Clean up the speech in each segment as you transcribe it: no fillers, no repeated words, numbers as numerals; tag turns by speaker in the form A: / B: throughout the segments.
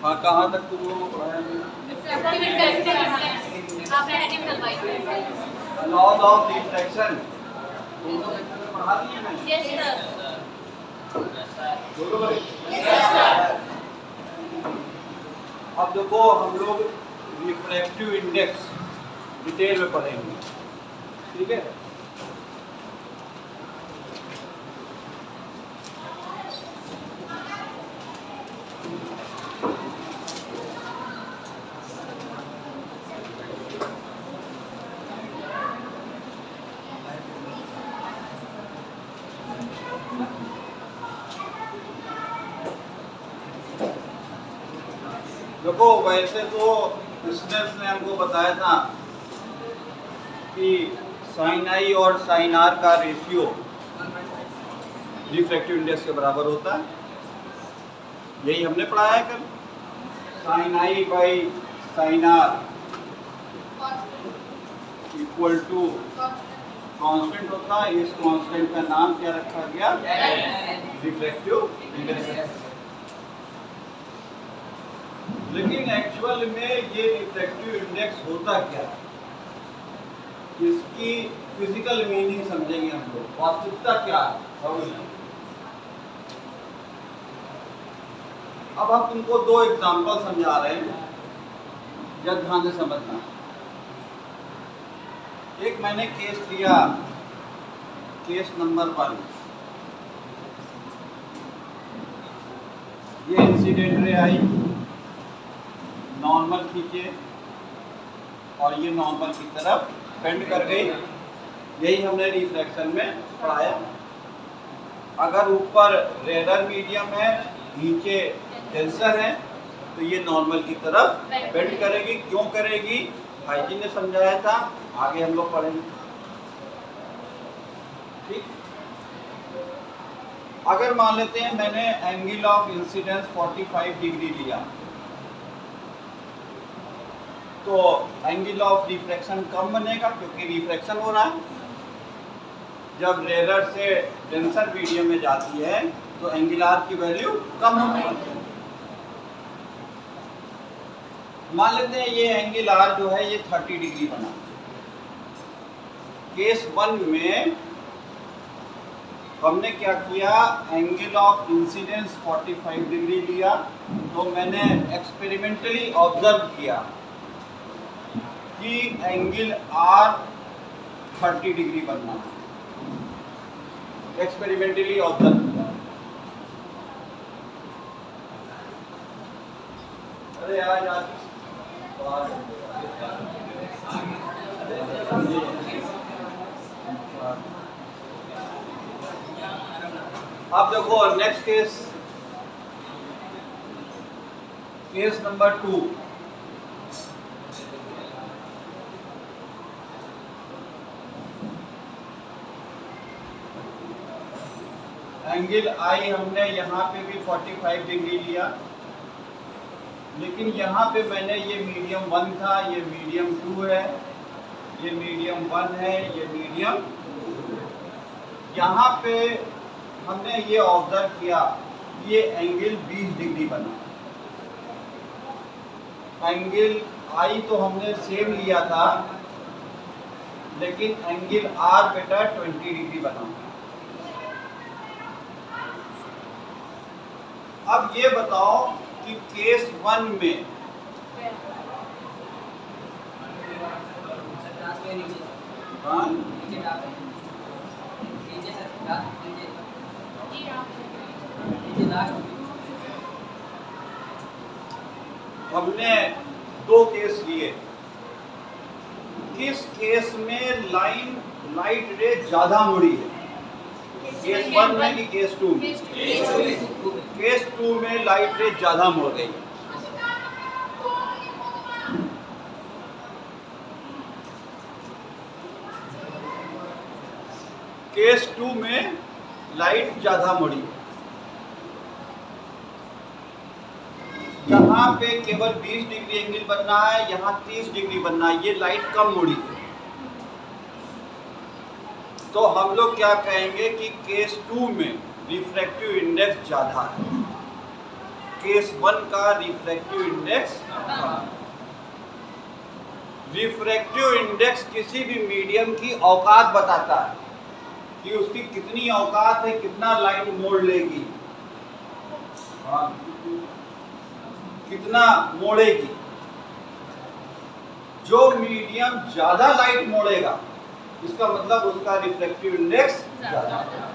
A: हाँ, कहाँ तक तुम लोगों को पढ़ाया लॉज ऑफ रिफ्रैक्शन पढ़ा दिए मैंने? अब देखो हम लोग रिफ्रैक्टिव इंडेक्स डिटेल में पढ़ेंगे, ठीक है। देखो वैसे तो स्टूडेंट्स ने हमको बताया था कि साइन आई और साइन आर का रेशियो रिफ्रैक्टिव इंडेक्स के बराबर होता है। यही हमने पढ़ाया है कल। Sine i by sine r equal to constant होता है। इस कांस्टेंट का नाम क्या रखा गया? Refractive index. लेकिन एक्चुअल में ये रिफ्रैक्टिव इंडेक्स होता क्या है, इसकी फिजिकल मीनिंग समझेंगे हम लोग। वास्तविकता क्या है? अब हम तुमको दो एग्जांपल समझा रहे हैं, जब ध्यान से समझना। एक मैंने केस लिया, केस नंबर 1। ये इंसिडेंट रे आई, नॉर्मल खींचे और ये नॉर्मल की तरफ बेंड कर गई। यही हमने रिफ्रैक्शन में पढ़ाया। अगर ऊपर रेडर मीडियम है, नीचे डेंसर है, तो ये नॉर्मल की तरफ बेंड करेगी। क्यों करेगी? हाइजीन ने समझाया था, आगे हम लोग पढ़ेंगे, ठीक। अगर मान लेते हैं मैंने एंगल ऑफ इंसिडेंस 45 डिग्री लिया, तो एंगल ऑफ रिफ्रैक्शन कम बनेगा क्योंकि रिफ्रैक्शन हो रहा है। जब रेडर से डेंसर मीडियम में जाती है तो एंगल आर की वैल्यू कम होगी। मान लेते हैं ये एंगल आर जो है ये 30 डिग्री बना। केस 1 में हमने क्या किया? एंगल ऑफ इंसिडेंस 45 डिग्री लिया, तो मैंने एक्सपेरिमेंटली ऑब्जर्व किया कि एंगल आर 30 डिग्री बनना है। एक्सपेरिमेंटली ऑब्जर्व किया। अरे यार अब देखो next case, case number 2। Angle i हमने यहाँ पे भी 45 डिग्री लिया, लेकिन यहाँ पे मैंने ये मीडियम 1 था, ये मीडियम 2 है, ये मीडियम 1 है, ये मीडियम। यहाँ पे हमने ये ऑब्जर्व किया, ये एंगल 20 डिग्री बना। एंगल आई तो हमने सेम लिया था, लेकिन एंगल आर बेटा 20 डिग्री बना। अब ये बताओ कि केस 1 में हमने 2 केस लिए। किस केस में लाइट रे ज्यादा मुड़ी है? केस 1 में कि केस 2 में? केस 2 में लाइट रे ज्यादा मुड़ गई। केस 2 में लाइट ज्यादा मुड़ी। यहाँ पे केवल 20 डिग्री एंगल बनना है, यहाँ 30 डिग्री बनना है, ये लाइट कम मुड़ी। तो हम लोग क्या कहेंगे कि केस 2 में रिफ्रैक्टिव इंडेक्स ज़्यादा है। केस 1 का रिफ्रैक्टिव इंडेक्स। रिफ्रैक्टिव इंडेक्स किसी भी मीडियम की औकात बताता है कि उसकी कितनी औकात है, कितना लाइट मोड़ लेगी, कितना मोड़ेगी। जो मीडियम ज्यादा लाइट मोड़ेगा इसका मतलब उसका रिफ्रैक्टिव इंडेक्स ज्यादा है।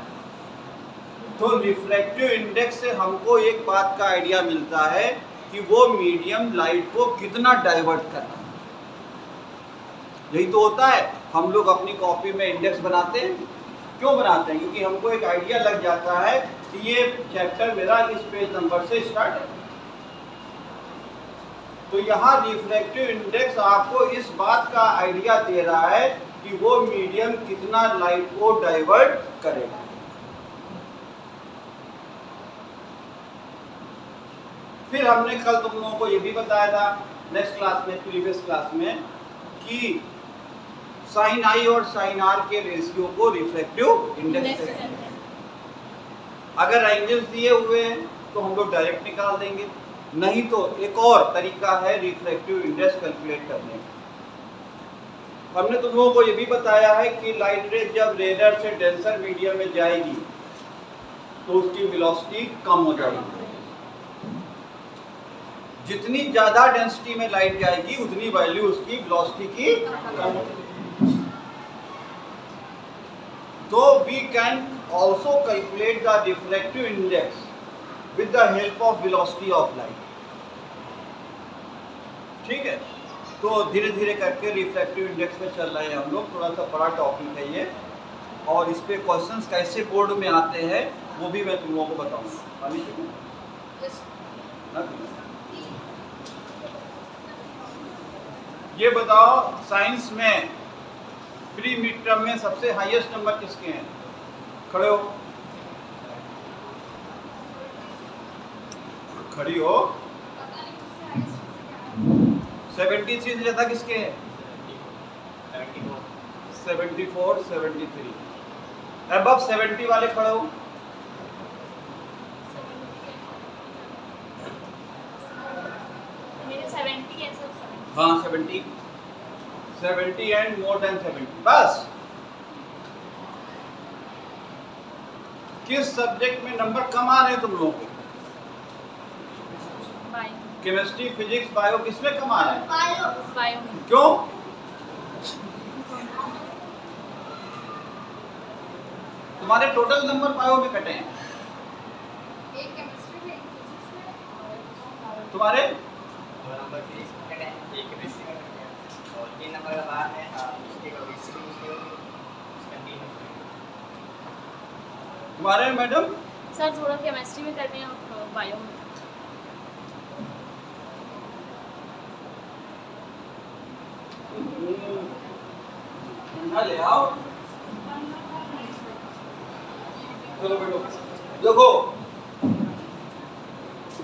A: तो रिफ्रैक्टिव इंडेक्स से हमको एक बात का आइडिया मिलता है कि वो मीडियम लाइट को कितना डाइवर्ट करना है। यही तो होता है, हम लोग अपनी कॉपी में इंडेक्स बनाते हैं। क्यों बनाते हैं? क्योंकि हमको एक आइडिया लग जाता है कि ये चैप्टर मेरा इस पेज नंबर से स्टार्ट है। तो यहाँ रिफ्रैक्टिव इंडेक्स आपको इस बात का आइडिया दे रहा है कि वो मीडियम कितना लाइट को डाइवर्ट करेगा। फिर हमने कल तुम लोगों को ये भी बताया था नेक्स्ट क्लास में, प्रीवियस क्लास में, कि साइन आई और साइन आर के रेशियो को रिफ्रैक्टिव इंडेक्स कहते हैं। अगर एंगल्स दिए हुए हैं तो हम लोग डायरेक्ट निकाल देंगे, नहीं तो एक और तरीका है रिफ्रैक्टिव इंडेक्स कैलकुलेट करने का। हमने तुम लोगों को ये भी बताया है कि लाइट रे जब रेयर से डेंसर मीडियम में जाएगी तो उसकी वेलोसिटी कम हो जाएगी। जितनी ज्यादा डेंसिटी में लाइट जाएगी उतनी वैल्यू उसकी वेलोसिटी की कम होगी। तो we can also calculate the refractive index with the help of velocity of light। ठीक है, तो धीरे धीरे करके रिफ्रैक्टिव इंडेक्स में चल रहे हैं हम लोग। थोड़ा सा बड़ा टॉपिक है ये, और इस पे क्वेश्चंस कैसे बोर्ड में आते हैं वो भी मैं तुम लोगों को बताऊंगा। ये बताओ, साइंस में प्री मिड टर्म में सबसे हाईएस्ट नंबर किसके हैं? खड़े हो, खड़ी हो। 73 से ज्यादा किसके हैं? 74, 73। अबव 70 वाले खड़े हो।
B: मेरे 70 है सर।
A: हाँ 70 एंड मोर देन 70। बस किस सब्जेक्ट में नंबर कम आ रहे हैं तुम लोगों के? केमिस्ट्री, फिजिक्स, बायो, किसमें कम आ रहे हैं?
B: बायो।
A: क्यों? तुम्हारे टोटल नंबर बायो में कटे हैं।
B: एक केमिस्ट्री में, एक फिजिक्स में,
A: तुम्हारे
C: नंबर फिजिक्स में कटे हैं, एक केमिस्ट्री में कटे हैं, और 3 नंबर का बाहर है मिस्टेक होगी, इसकी मिस्टेक होगी, इसका 3 नंबर।
A: तुम्हारे मैडम
B: सर थोड़ा केमिस्ट्री में करते हैं और बायो में।
A: ले आओ। चलो बैठो। देखो,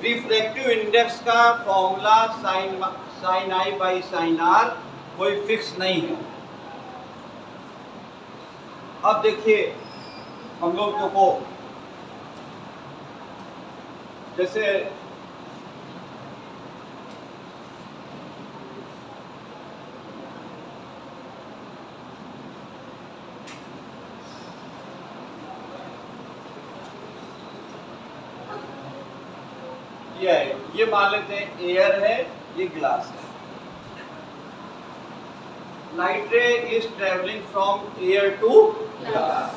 A: रिफ्रैक्टिव इंडेक्स का formula sine i by sine r कोई फिक्स नहीं है। अब देखिए, हम लोग को जैसे ये मान लेते हैं एयर है, ये ग्लास है। Light ray is travelling from air to glass.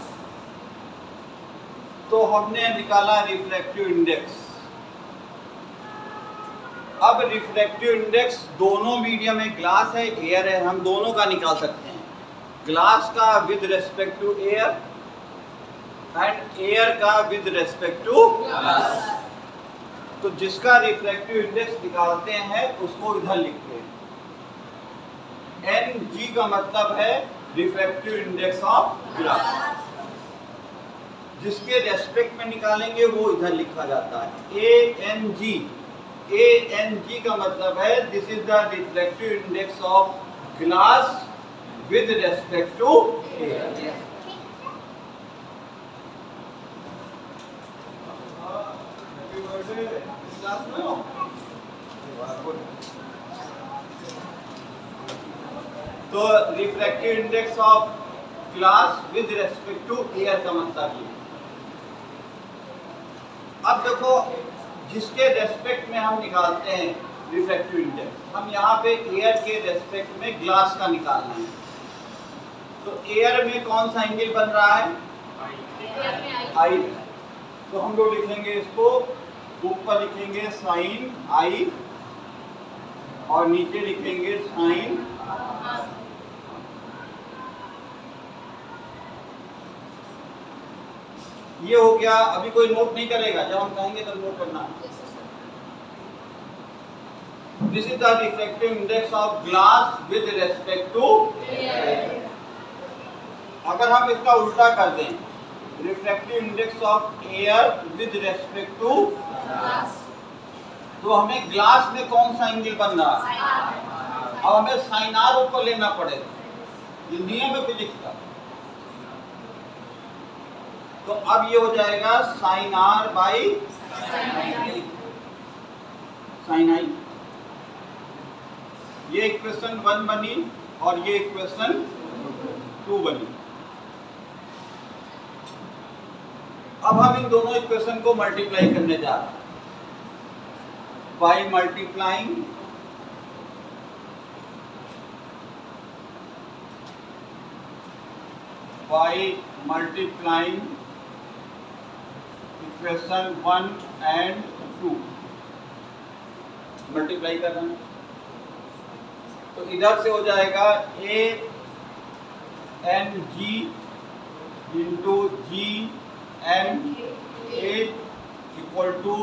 A: तो हमने निकाला रिफ्रैक्टिव इंडेक्स। अब रिफ्रैक्टिव इंडेक्स दोनों मीडियम में, ग्लास है, एयर है, हम दोनों का निकाल सकते हैं। ग्लास का with respect to air and air का विद रेस्पेक्ट टू ग्लास। तो जिसका रिफ्रैक्टिव इंडेक्स निकालते हैं उसको इधर लिखते हैं। Ng का मतलब है रिफ्रैक्टिव इंडेक्स ऑफ ग्लास। जिसके रेस्पेक्ट में निकालेंगे वो इधर लिखा जाता है Ang। Ang का मतलब है this is the refractive index of glass with respect to air. Class में हो? तो refractive index of glass with respect to air का मतलब ये। अब देखो, जिसके रेस्पेक्ट में हम निकालते हैं रिफ्रैक्टिव इंडेक्स, हम यहाँ पे एयर के रेस्पेक्ट में ग्लास का निकालना है। तो एयर में कौन सा एंगल बन रहा है? आई। तो हम लोग लिखेंगे इसको, ऊपर लिखेंगे साइन आई और नीचे लिखेंगे साइन। ये हो गया। अभी कोई नोट नहीं करेगा, जब हम कहेंगे तब नोट करना है। This is the refractive index of glass with respect to air. अगर हम इसका उल्टा कर दें, refractive index of air with respect to glass, तो हमें ग्लास में कौन सा एंगल बन रहा है? अब हमें साइन आर ऊपर लेना पड़ेगा, ये नियम है फिजिक्स का। तो अब ये हो जाएगा साइन आर बाई साइन आई। ये इक्वेशन 1 बनी और ये इक्वेशन 2 बनी। अब हम इन दोनों इक्वेशन को मल्टीप्लाई करने जा रहे हैं by multiplying equation 1 and 2 multiply कर रहे हैं। तो इधर से हो जाएगा a n g into g n a equal to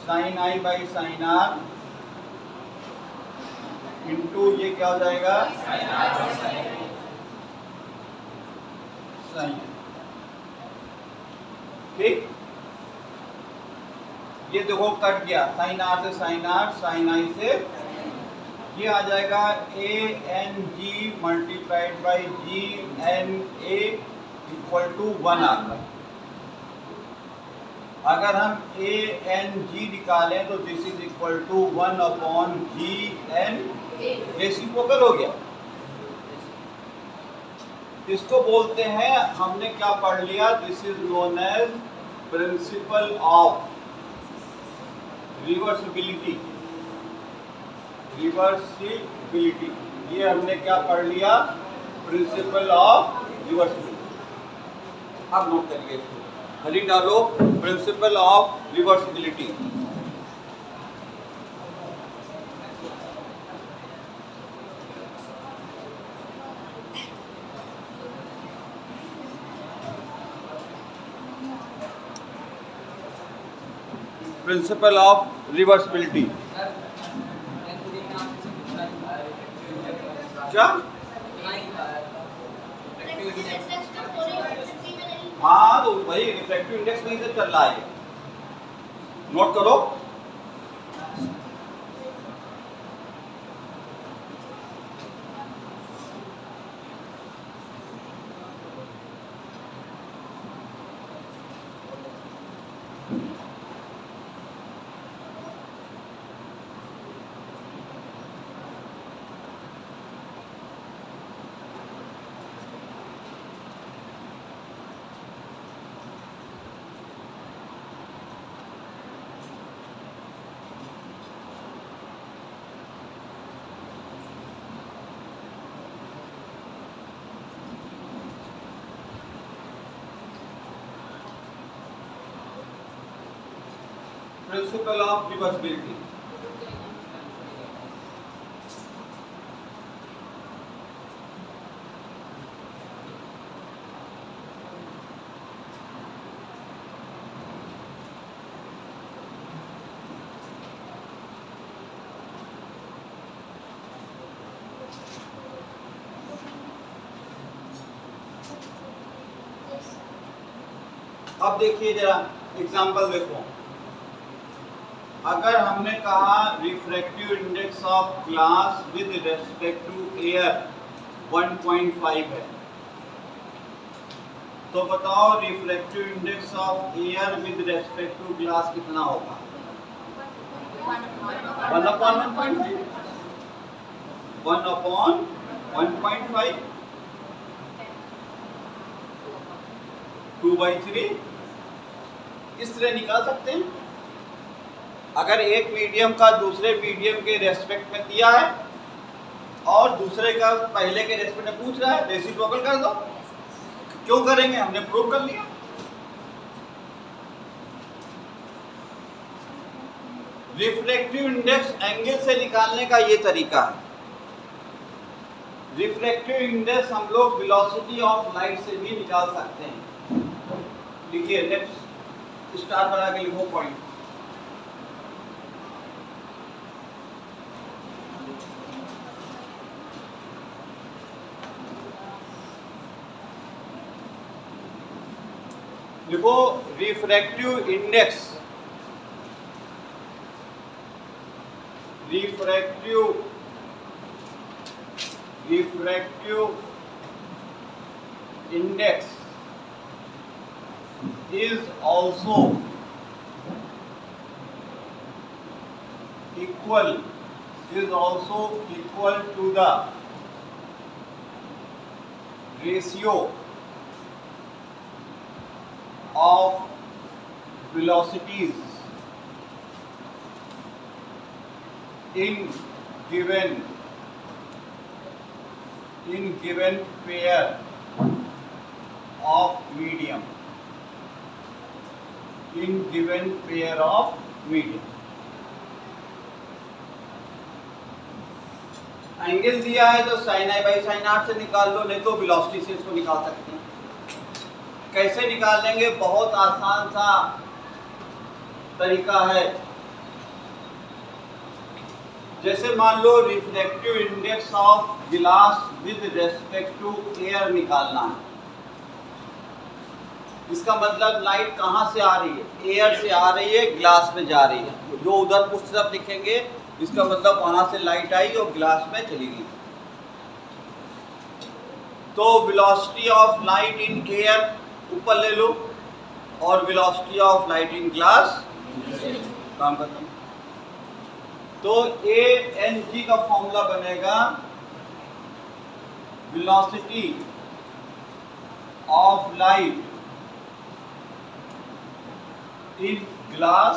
A: sine i by sine r into ये क्या हो जाएगा साइन। ठीक, ये देखो कट गया, साइन आर से साइन आर, साइन आई से ये आ जाएगा a n g multiplied by g n a equal to 1 आ गया। अगर हम ए एन जी निकालें तो this is equal to 1 upon g n, reciprocal हो गया। इसको बोलते हैं, हमने क्या पढ़ लिया, this is known as principle of reversibility. Reversibility, ये हमने क्या पढ़ लिया, प्रिंसिपल ऑफ रिवर्सिबिलिटी। अब नोट करिए इसको, खाली डालो principal of reversibility. Principal of reversibility क्या? हाँ, तो वही रिफ्रैक्टिव इंडेक्स नहीं से चल रहा है, नोट करो। प्रिंसिपल ऑफ रिवर्सिबिलिटी, अब देखिए जरा एग्जांपल देखो। अगर हमने कहा refractive index of glass with respect to air 1.5 है, तो बताओ refractive index of air with respect to glass कितना होगा? 1/1.5 1/1.5 2/3 इस तरह निकाल सकते हैं। अगर एक मीडियम का दूसरे मीडियम के रेस्पेक्ट में दिया है और दूसरे का पहले के रेस्पेक्ट में पूछ रहा है, रेसिप्रोकल कर दो। क्यों करेंगे? हमने प्रूव कर लिया। रिफ्रैक्टिव इंडेक्स एंगल से निकालने का ये तरीका है। रिफ्रैक्टिव इंडेक्स हम लोग वेलोसिटी ऑफ लाइट से भी निकाल सकते हैं। लिखिए, नेक्स्ट स्टार बना के लिखो पॉइंट। लिखो refractive index, refractive index is also equal to the ratio of velocities in given pair of medium, in given pair of medium। Angle दिया है तो sin i by sin r से निकाल लो, नहीं तो वेलोसिटी से इसको निकाल सकते हैं। कैसे निकाल लेंगे? बहुत आसान सा तरीका है। जैसे मान लो refractive index of glass with respect to air निकालना है। इसका मतलब लाइट कहाँ से आ रही है? एयर से आ रही है, ग्लास में जा रही है। जो उधर उस तरफ लिखेंगे इसका मतलब वहां से लाइट आई और ग्लास में चली गई। तो velocity of light in air ऊपर ले लो और velocity of light in glass काम करते हैं। तो ANG का फॉर्मूला बनेगा velocity of light in glass,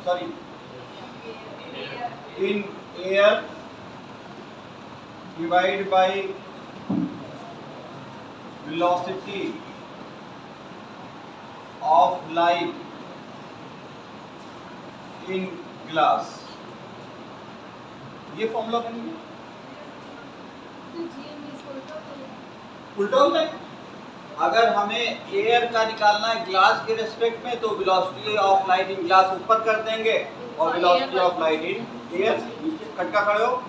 A: sorry in air divide by velocity of light in glass. ये फॉर्मूला बन गया। उल्टा होता है। अगर हमें एयर का निकालना है ग्लास के रेस्पेक्ट में तो velocity of light in glass ऊपर कर देंगे और velocity of light in air नीचे। कटका खड़े हो।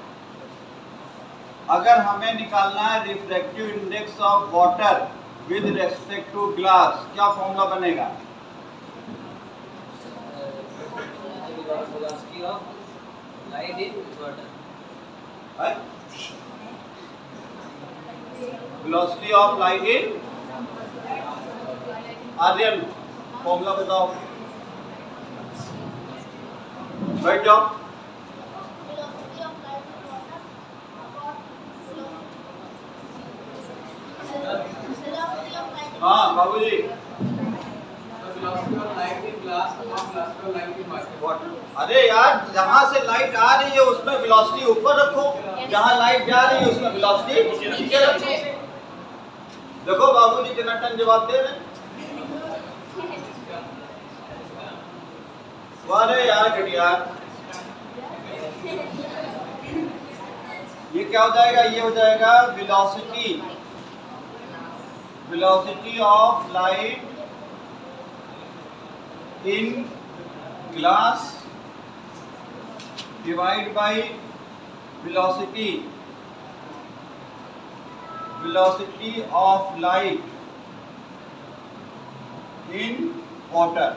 A: अगर हमें निकालना है refractive index of water with respect to glass, क्या फॉर्मूला बनेगा?
C: velocity of light in water.
A: Velocity of light in Aryan, formula बताओ। बैठ जाओ। हाँ बाबूजी। अरे यार, जहाँ से लाइट आ रही है उसमें वेलोसिटी ऊपर रखो, जहाँ लाइट जा रही है उसमें वेलोसिटी नीचे रखो। देखो बाबूजी टनाटन जवाब दे रहे हैं। वाह यार घटिया। ये क्या हो जाएगा? ये हो जाएगा velocity of light in glass divide by velocity of light in water,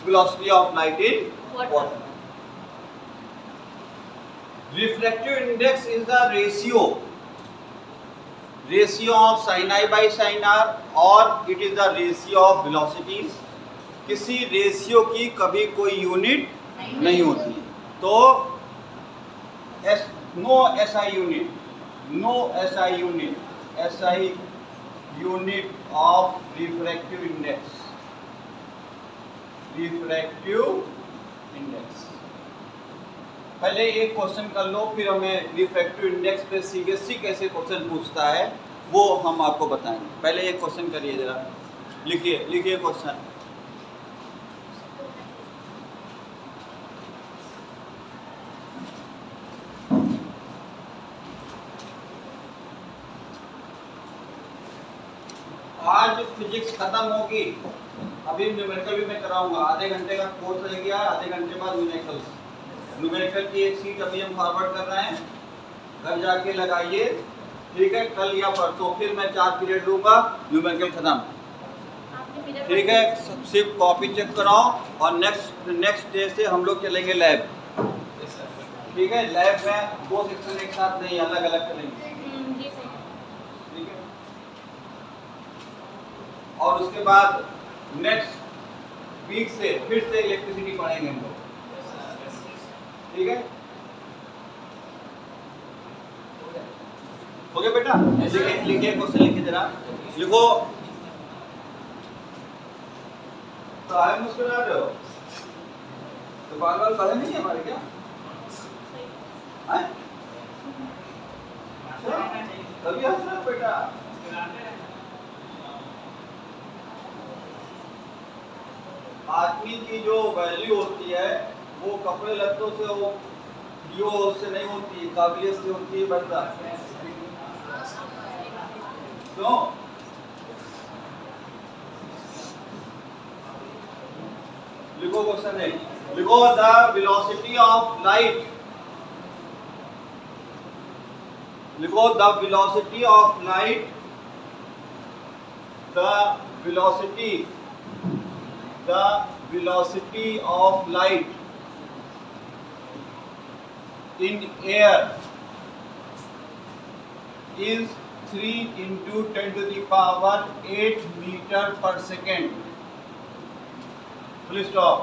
A: velocity of light in water. Refractive index is the ratio ratio of sine i by sine r और it is the ratio of velocities. किसी ratio की कभी कोई unit नहीं होती, तो no SI unit, no SI unit, SI unit of refractive index, refractive index. पहले एक क्वेश्चन कर लो, फिर हमें रिफ्रैक्टिव इंडेक्स पे सीबीएसई कैसे क्वेश्चन पूछता है वो हम आपको बताएंगे। पहले एक क्वेश्चन करिए जरा, लिखिए लिखिए क्वेश्चन। आज फिजिक्स खत्म होगी, अभी न्यूमेरिकल भी मैं कराऊंगा। आधे घंटे का कोर्स रह गया, आधे घंटे बाद न्यूमेरिकल की एक सीट अभी हम फॉरवर्ड कर रहे हैं, घर जाके लगाइए, ठीक है। कल या परसों फिर मैं 4 पीरियड लूंगा, न्यूमेरिकल खत्म, ठीक है। सिर्फ कॉपी चेक कराओ और नेक्स्ट डे से हम लोग चलेंगे लैब, ठीक है। लैब में 2 सेक्शन एक साथ नहीं, अलग अलग चलेंगे, ठीक है। और उसके बाद नेक्स्ट वीक से फिर से इलेक्ट्रिसिटी पढ़ेंगे हम लोग, ठीक है। हो गया बेटा? लिखिए क्वेश्चन, लिखिए जरा, लिखो। तो आए मुस्कुरा रहे हो तो बाल बाल पढ़े नहीं है हमारे क्या? तभी हंस रहे हो बेटा। आदमी की जो वैल्यू होती है वो कपड़े लत्तों से, वो से नहीं होती, काबिलियत से होती है बंदा। क्यों? लिखो क्वेश्चन है, लिखो द वेलोसिटी ऑफ लाइट, लिखो the velocity of light, the velocity of light in air is 3 into 10 to the power 8 meter per second. Full stop.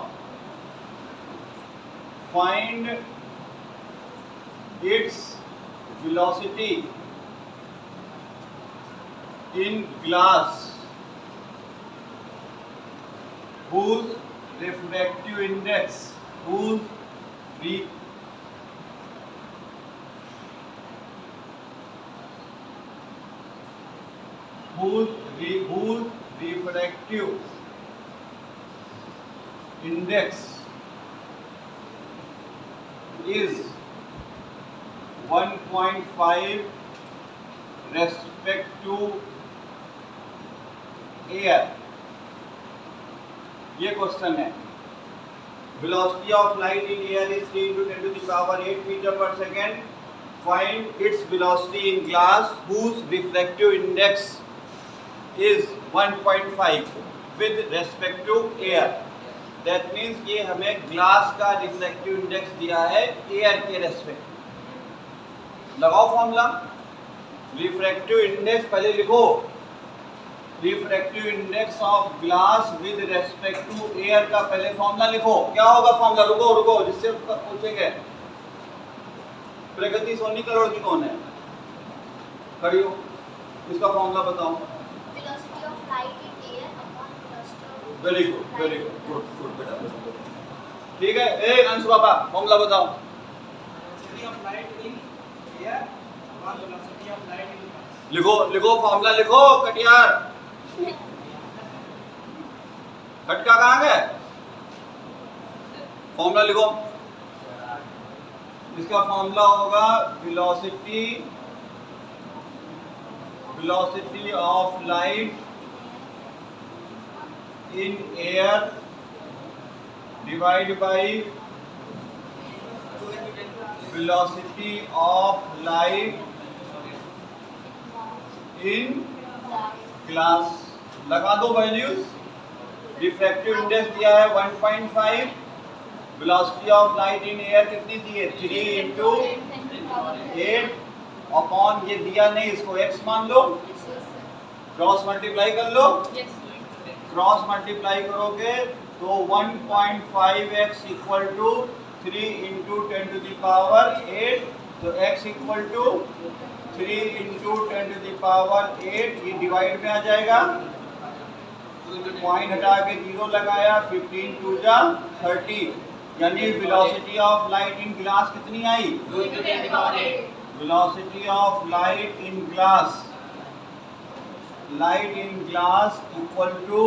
A: Find its velocity in glass whose refractive index, whose refractive index is 1.5 respect to air। ये question है। Velocity of light in air is 3 into 10 to the power 8 meter per second. Find its velocity in glass whose refractive index is 1.5 with respect to air. That means ये हमें glass का refractive index दिया है air के respect. लगाओ formula, refractive index पहले लिखो, refractive index of glass with respect to air का पहले फॉर्मूला लिखो। क्या होगा फॉर्मूला? रुको रुको, जिससे पूछेंगे। प्रगति सोनी करोड़ की कौन है? खड़ी हो, इसका फॉर्मूला बताओ।
B: Velocity of light in air upon velocity of,
A: very good very good, good बेटा, ठीक है। ए अंश बाबा फॉर्मूला बताओ।
C: Velocity of light in air upon velocity of light in glass.
A: लिखो लिखो फॉर्मूला लिखो कटियार। खटका कहाँ गए? फॉर्मूला लिखो। इसका फॉर्मूला होगा velocity of light in air divide by velocity of light in glass. लगा दो वैल्यूज। रिफ्रैक्टिव इंडेक्स दिया है 1.5, velocity of light in air कितनी दी है? 3 into 8 अपॉन ये दिया नहीं, इसको x मान लो, क्रॉस मल्टीप्लाई कर लो, क्रॉस मल्टीप्लाई करोगे तो 1.5x equal to 3 into 10 to the power 8, तो x equal to 3 into 10 to the power 8, ये डिवाइड में आ जाएगा, पॉइंट हटा के 0 लगाया, 15 टू जा 30, यानी velocity of light in glass कितनी आई? Velocity of light in glass, light in glass equal to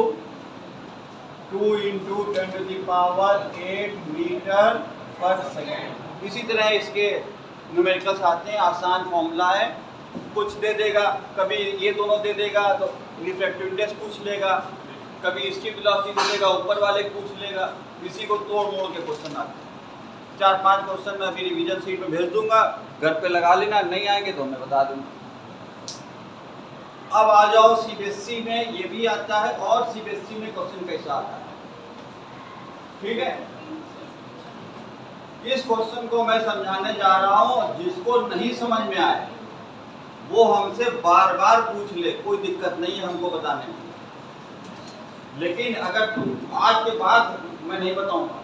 A: 2 into 10 to the power 8 metre पर सेकेंड। इसी तरह इसके न्यूमेरिकल्स आते हैं, आसान फॉर्मूला है, कुछ दे देगा, कभी ये दोनों दे देगा तो रिफ्रैक्टिव इंडेक्स पूछ लेगा, कभी इसकी वेलोसिटी दे देगा, ऊपर वाले पूछ लेगा, इसी को तोड़ मोड़ के क्वेश्चन आते हैं। 4-5 क्वेश्चन मैं अभी रिवीजन शीट में भेज दूंगा, घर पे लगा लेना, नहीं आएंगे तो मैं बता दूंगा। अब आ जाओ सीबीएसई में, ये भी आता है, और सीबीएसई में क्वेश्चन कैसा आता है, ठीक है। इस क्वेश्चन को मैं समझाने जा रहा हूं, जिसको नहीं समझ में आए वो हमसे बार बार पूछ ले, कोई दिक्कत नहीं है हमको बताने में, लेकिन अगर तुम आज के बाद मैं नहीं बताऊंगा।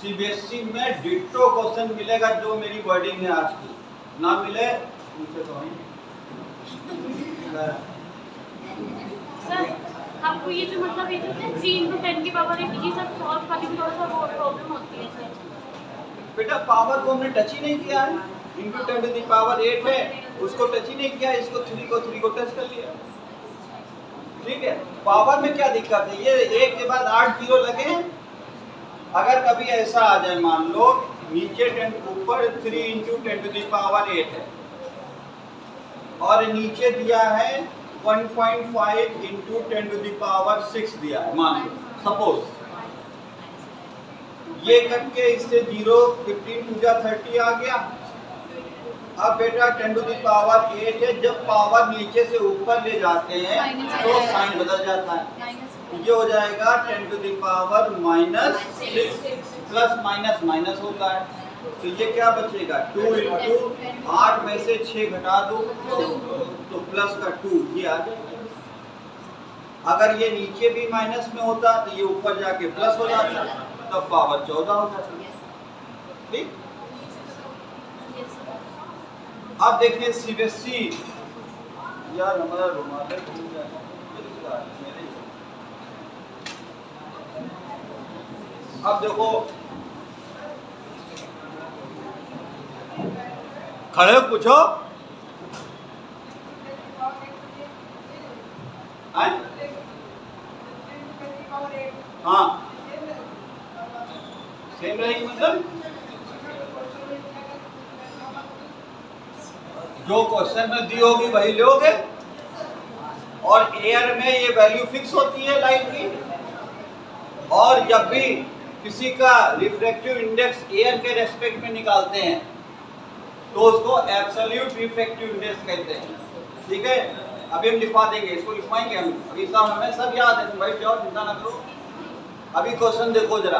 A: सीबीएसई में डिट्टो क्वेश्चन मिलेगा जो मेरी वर्डिंग है आज की, ना मिले उनसे तो
D: सर आपको ये जो मतलब ये होता है 3 into 10 की पावर 8, ये सब सॉल्व करने में थोड़ा सा वो प्रॉब्लम होती है सर।
A: बेटा पावर को हमने टच ही नहीं किया है, इंटू 10 टू द पावर 8 है, उसको टच ही नहीं किया, इसको 3 को टच कर लिया, ठीक है। पावर में क्या दिक्कत है, ये 1 के बाद 8 जीरो लगे हैं। अगर कभी ऐसा आ जाए, मान लो नीचे 10 ऊपर 3 इंटू 10 टू द पावर 8 है, और नीचे दिया है 1.5 इंटू 10 टू द पावर 6 दिया है, मान लो सपोज, ये कट के इससे 0, 15 टू जा 30 आ गया। अब बेटा 10 टू द पावर 8 है, जब पावर नीचे से ऊपर ले जाते हैं तो साइन बदल जाता है, ये हो जाएगा 10 to the power -6, plus minus minus होता है, तो ये क्या बचेगा 2 इंटू 8 में से 6 घटा दो तो प्लस का 2 ये आ जाएगा। अगर ये नीचे भी माइनस में होता तो ये ऊपर जाके प्लस हो जाता, तब पावर 14 हो जाता, ठीक। अब देखिए सीबीएसई, यार हमारा रुमाल है, अब देखो खड़े हो पूछो, हाँ सेम रहेगी, मतलब जो क्वेश्चन में दी होगी वही लोगे, और एयर में ये वैल्यू फिक्स होती है लाइट की, और जब भी किसी का रिफ्रैक्टिव इंडेक्स एयर के रेस्पेक्ट में निकालते हैं तो उसको एब्सोल्यूट रिफ्रैक्टिव इंडेक्स कहते हैं, ठीक है। अभी हम लिखवा देंगे, इसको लिखवाएंगे हम, अभी सब हमें सब याद है, तुम बैठ जाओ, चिंता ना करो। अभी क्वेश्चन देखो जरा,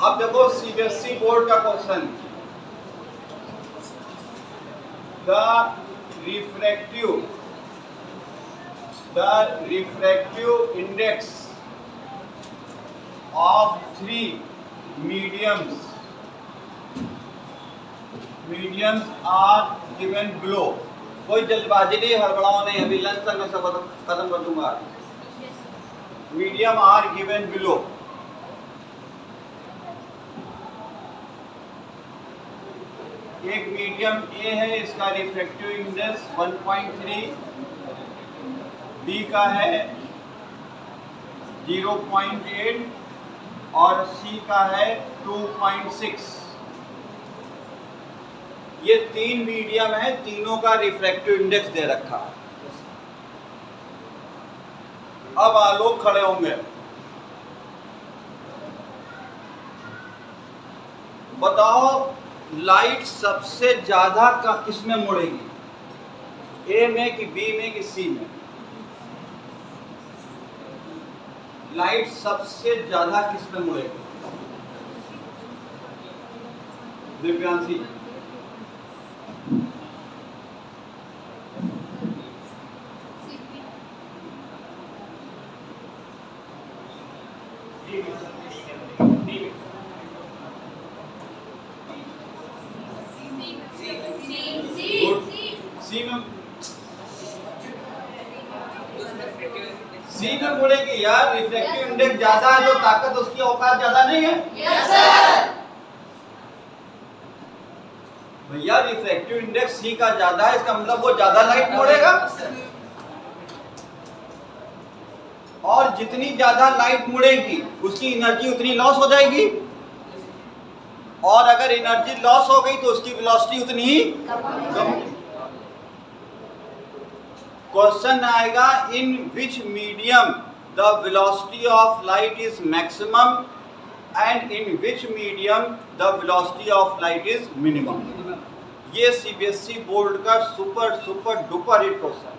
A: अब देखो सीबीएसई बोर्ड का question, the refractive index of 3 mediums are given below। कोई जल्दबाजी नहीं, हड़बड़ाओ नहीं, अभी लंच तक मैं सब खत्म कर दूंगा। मीडियम आर गिवन बिलो, एक मीडियम ए है, इसका रिफ्रैक्टिव इंडेक्स 1.3, बी का है 0.8 और सी का है 2.6। ये 3 मीडियम है, तीनों का रिफ्रैक्टिव इंडेक्स दे रखा। अब आलोक खड़े होंगे, बताओ लाइट सबसे ज्यादा का किस में मुड़ेगी, ए में कि बी में कि सी में? लाइट सबसे ज्यादा किस में मुड़ेगी? दिव्यांशी सी में मुड़ेगी यार। रिफ्रैक्टिव इंडेक्स ज्यादा है तो ताकत उसकी औकात ज्यादा नहीं है।
B: Yes sir.
A: भैया रिफ्रैक्टिव इंडेक्स सी का ज्यादा है, इसका मतलब वो ज्यादा लाइट मोड़ेगा, और जितनी ज्यादा लाइट मुड़ेगी उसकी एनर्जी उतनी लॉस हो जाएगी, और अगर एनर्जी लॉस हो गई तो उसकी वेलोसिटी उतनी ही कम। क्वेश्चन आएगा in which medium the velocity of light is maximum and in which medium the velocity of light is minimum. ये सीबीएसई बोर्ड का सुपर डुपर हिट क्वेश्चन है,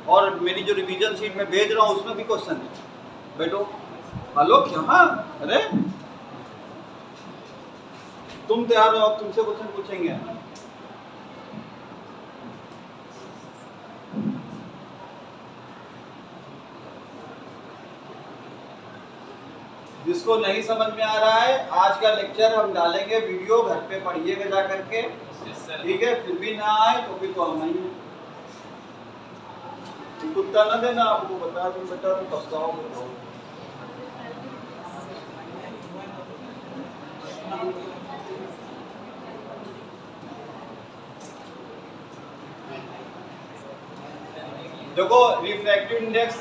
A: और मेरी जो रिवीजन शीट में भेज रहा हूँ उसमें भी क्वेश्चन है। बैठो हेलो क्या, अरे तुम तैयार हो, अब तुमसे क्वेश्चन पूछेंगे। जिसको नहीं समझ में आ रहा है, आज का लेक्चर हम डालेंगे वीडियो, घर पे पढ़िएगा जा करके, ठीक है। फिर भी ना आए तो फिर तो हम नहीं है, कुत्ता ना देना, आपको बता दूं बेटा तो पछताओगे। देखो रिफ्रैक्टिव इंडेक्स,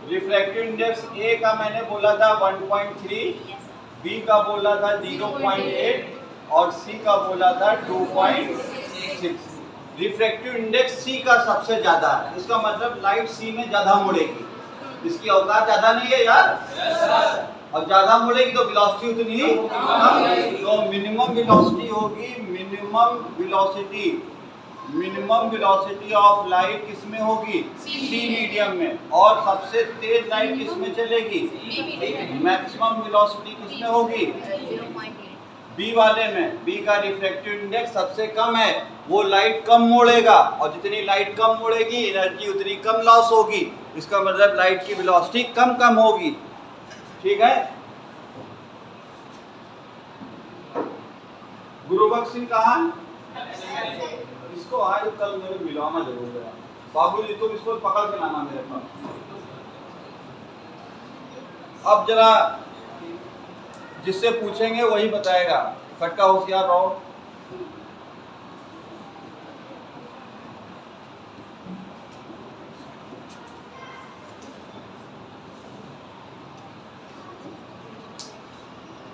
A: रिफ्रैक्टिव इंडेक्स ए का मैंने बोला था 1.3, बी का बोला था 0.8 और सी का बोला था 2.6। रिफ्रैक्टिव इंडेक्स सी का सबसे ज्यादा है, इसका मतलब लाइट सी में ज्यादा मुड़ेगी, इसकी औकात ज्यादा नहीं है यार। और ज्यादा मुड़ेगी तो वेलोसिटी उतनी ही कम, तो मिनिमम वेलोसिटी होगी, मिनिमम वेलोसिटी ऑफ लाइट किसमें होगी? सी मीडियम में। और सबसे तेज लाइट किसमें चलेगी? मैक्सिमम वेलोसिटी किसमें होगी? बी वाले में। बी का रिफ्रैक्टिव इंडेक्स सबसे कम है, वो लाइट कम मोड़ेगा, और जितनी लाइट कम मोड़ेगी एनर्जी उतनी कम लॉस होगी, इसका मतलब लाइट की वेलोसिटी कम होगी, ठीक है। गुरुबख्श सिंह कहाँ? इसको आज कल मेरे मिलाना जरूर है। बाबूजी तुम इसको पकड़ के लाना मेरे पास। अब जरा जिससे पूछेंगे वही बताएगा, फटका होशियार रहो।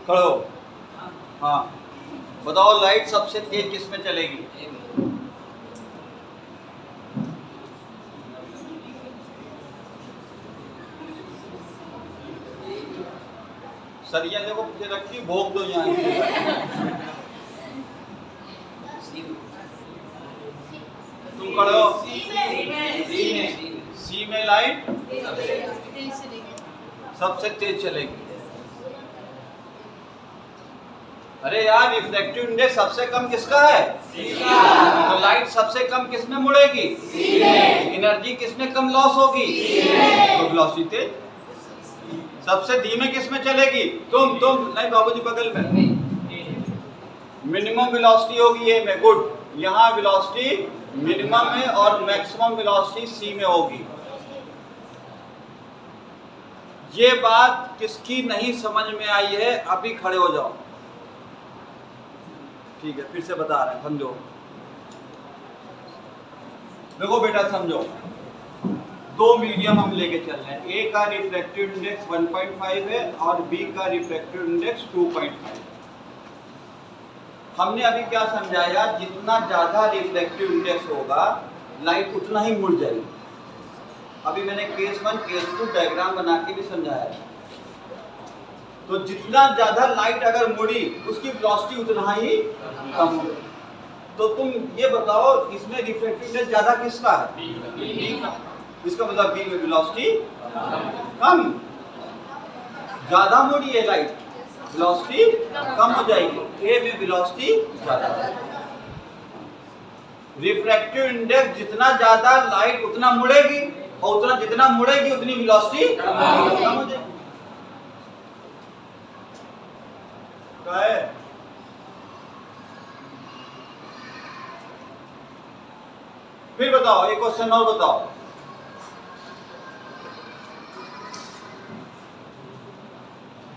A: खड़ो। हाँ बताओ, लाइट सबसे तेज किसमें चलेगी? सरिया देखो पीछे रखी, भोग दो यहाँ। तुम खड़े हो। सी में लाइट सबसे तेज चलेगी। अरे यार रिफ्रैक्टिव इंडेक्स सबसे कम किसका है? तो लाइट सबसे कम किसमें मुड़ेगी? एनर्जी किसमें कम लॉस होगी? तो वेलोसिटी तेज। सबसे धीमे किसमें चलेगी? तुम नहीं बाबूजी बगल में। मिनिमम वेलोसिटी होगी ए में, गुड। यहाँ वेलोसिटी मिनिमम में और मैक्सिमम वेलोसिटी सी में होगी। ये बात किसकी नहीं समझ में आई है अभी खड़े हो जाओ, ठीक है। फिर से बता रहे हैं, समझो। देखो बेटा समझो, दो मीडियम हम लेके चल रहे हैं। ए का रिफ्रैक्टिव इंडेक्स 1.5 है और बी का रिफ्रैक्टिव इंडेक्स 2.5। हमने अभी क्या समझाया? जितना ज्यादा रिफ्रैक्टिव इंडेक्स होगा लाइट उतना ही मुड़ जाएगी। अभी मैंने केस 1 केस 2 डायग्राम बना के भी समझाया। तो जितना ज्यादा लाइट अगर मुड़ी उसकी वेलोसिटी उतना ही कम होगी। तो तुम ये बताओ इसमें रिफ्रैक्टिव इंडेक्स ज्यादा किसका है? बी का। इसका मतलब बी में वेलोसिटी कम। ज्यादा मुड़ी है लाइट, वेलोसिटी कम हो जाएगी। ए में वेलोसिटी ज्यादा। रिफ्रैक्टिव इंडेक्स जितना ज्यादा लाइट उतना मुड़ेगी, और उतना जितना मुड़ेगी उतनी वेलोसिटी कम हो जाएगी। क्या है? फिर बताओ, एक क्वेश्चन और बताओ।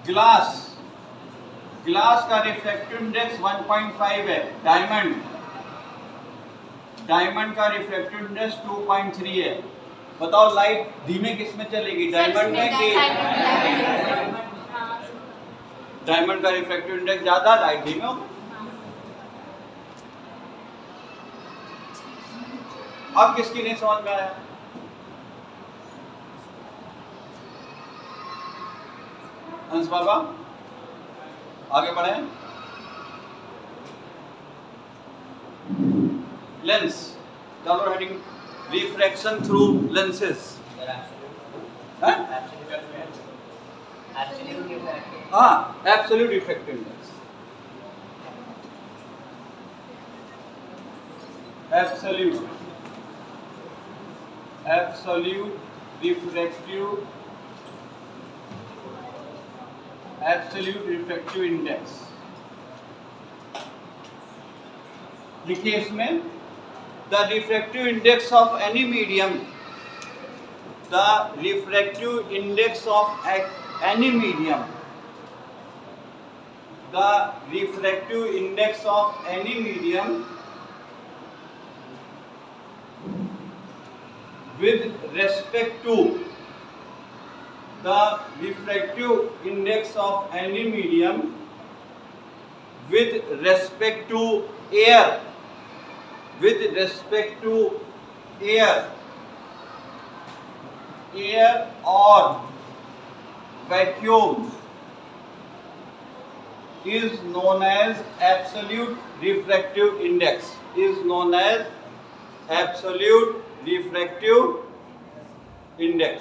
A: ग्लास का रिफ्रैक्टिव इंडेक्स 1.5 है। डायमंड का रिफ्रैक्टिव इंडेक्स 2.3 है। बताओ लाइट धीमे किस में चलेगी, डायमंड में कि डायमंड का रिफ्रैक्टिव इंडेक्स ज्यादा, लाइट धीमे होगा। अब किसकी नहीं समझ में आया? अंश बाबा आगे बढ़े। लेंस, चलो हेडिंग रिफ्रैक्शन थ्रू लेंसेस। हाँ, absolute refractive index. Absolute refractive index. देखिए इसमें the refractive index of any medium, the refractive index of any medium, the refractive index of any medium with respect to the refractive index of any medium with respect to air, with respect to air or vacuum is known as absolute refractive index, is known as absolute refractive index।